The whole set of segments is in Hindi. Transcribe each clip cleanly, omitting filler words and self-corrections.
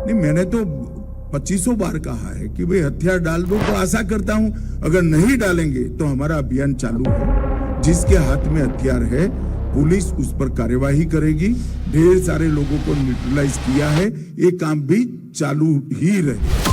नहीं, मैंने तो 2500 बार कहा है कि भाई हथियार डाल दो, तो आशा करता हूं अगर नहीं डालेंगे तो हमारा अभियान चालू है। जिसके हाथ में हथियार है पुलिस उस पर कार्यवाही करेगी। ढेर सारे लोगों को न्यूट्रलाइज किया है, ये काम भी चालू ही रहे।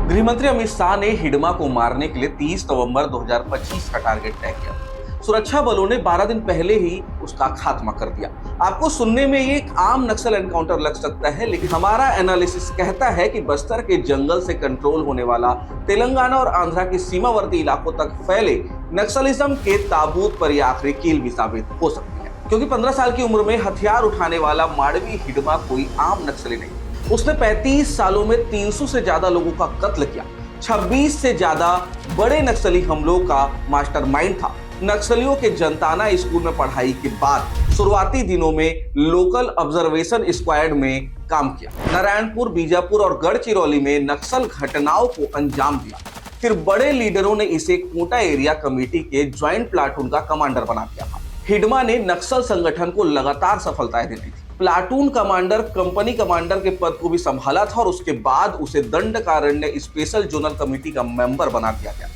गृहमंत्री अमित शाह ने हिडमा को मारने के लिए 30 नवंबर 2025 का टारगेट तय किया। सुरक्षा बलों ने 12 दिन पहले ही उसका खात्मा कर दिया। आपको सुनने में ये एक आम नक्सल एनकाउंटर लग सकता है, लेकिन हमारा एनालिसिस कहता है कि बस्तर के जंगल से कंट्रोल होने वाला तेलंगाना और आंध्रा के सीमावर्ती इलाकों तक फैले नक्सलिज्म के ताबूत पर यह आखिरी कील भी साबित हो सकती है। क्योंकि 15 साल की उम्र में हथियार उठाने वाला माडवी हिडमा कोई आम नक्सली नहीं। उसने 35 सालों में 300 से ज्यादा लोगों का कत्ल किया। 26 से ज्यादा बड़े नक्सली हमलों का मास्टरमाइंड था। नक्सलियों के जनताना स्कूल में पढ़ाई के बाद शुरुआती दिनों में लोकल ऑब्जर्वेशन स्क्वाड में काम किया। नारायणपुर, बीजापुर और गढ़चिरौली में नक्सल घटनाओं को अंजाम दिया। फिर बड़े लीडरों ने इसे कोटा एरिया कमेटी के ज्वाइंट प्लाटून का कमांडर बना दिया था। हिडमा ने नक्सल संगठन को लगातार सफलताएं दी थी। प्लाटून कमांडर, कंपनी कमांडर के पद को भी संभाला था और उसके बाद उसे दंडकारण्य स्पेशल जोनल कमेटी का मेंबर बना दिया गया।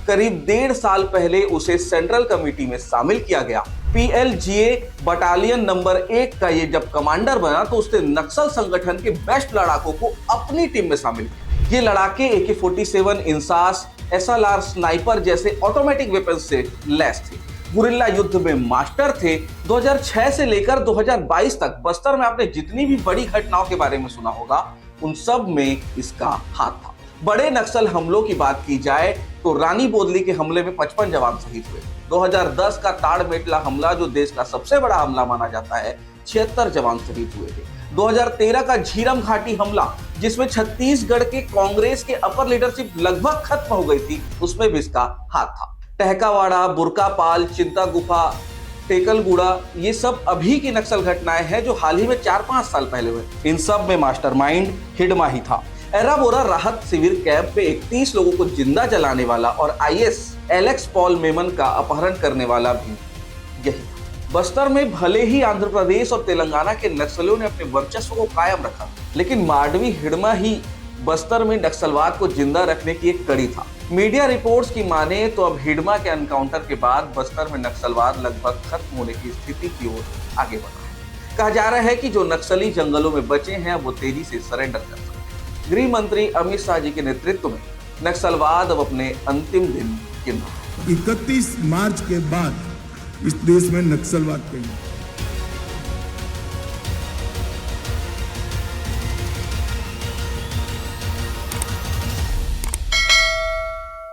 करीब 1.5 साल पहले उसे सेंट्रल कमेटी में शामिल किया गया। PLGA बटालियन नंबर 1 का ये जब कमांडर बना तो उसने नक्सल संगठन के बेस्ट लड़ाकों को अपनी टीम में शामिल किया। ये लड़ाके AK-47, इंसास, SLR, स्नाइपर जैसे ऑटोमेटिक वेपन से लैस थे। गुरिल्ला युद्ध में मास्टर थे। 2006 से लेकर 2022 तक बस्तर में आपने जितनी भी बड़ी घटनाओं के बारे में सुना होगा, उन सब में इसका हाथ था। बड़े नक्सल हमलों की बात की जाए तो रानी बोदली के हमले में 55 जवान शहीद हुए। 2010 का ताड़मेटला हमला, जो देश का सबसे बड़ा हमला माना जाता है, 76 जवान शहीद हुए थे। 2013 का झीरम घाटी हमला, जिसमें छत्तीसगढ़ के कांग्रेस के अपर लीडरशिप लगभग खत्म हो गई थी, उसमें भी इसका हाथ था। टहकावाड़ा, बुरकापाल, चिंता गुफा, टेकलगुड़ा, ये सब अभी की नक्सल घटनाएं हैं जो हाल ही में 4-5 साल पहले हुए। इन सब में मास्टरमाइंड हिडमा ही था। एराबोरा राहत शिविर कैंप पे 31 लोगों को जिंदा जलाने वाला और IS एलेक्स पॉल मेमन का अपहरण करने वाला भी यही था। बस्तर में भले ही आंध्र प्रदेश और तेलंगाना के नक्सलियों ने अपने वर्चस्व को कायम रखा, लेकिन माडवी हिडमा ही बस्तर में नक्सलवाद को जिंदा रखने की एक कड़ी था। मीडिया रिपोर्ट्स की माने तो अब हिडमा के एनकाउंटर के बाद बस्तर में नक्सलवाद लगभग खत्म होने की स्थिति की ओर आगे बढ़ा है। कहा जा रहा है कि जो नक्सली जंगलों में बचे हैं वो तेजी से सरेंडर कर सकते हैं। गृह मंत्री अमित शाह जी के नेतृत्व में नक्सलवाद अब अपने अंतिम दिन गिन रहा है। 31 मार्च के बाद इस देश में नक्सलवाद कहीं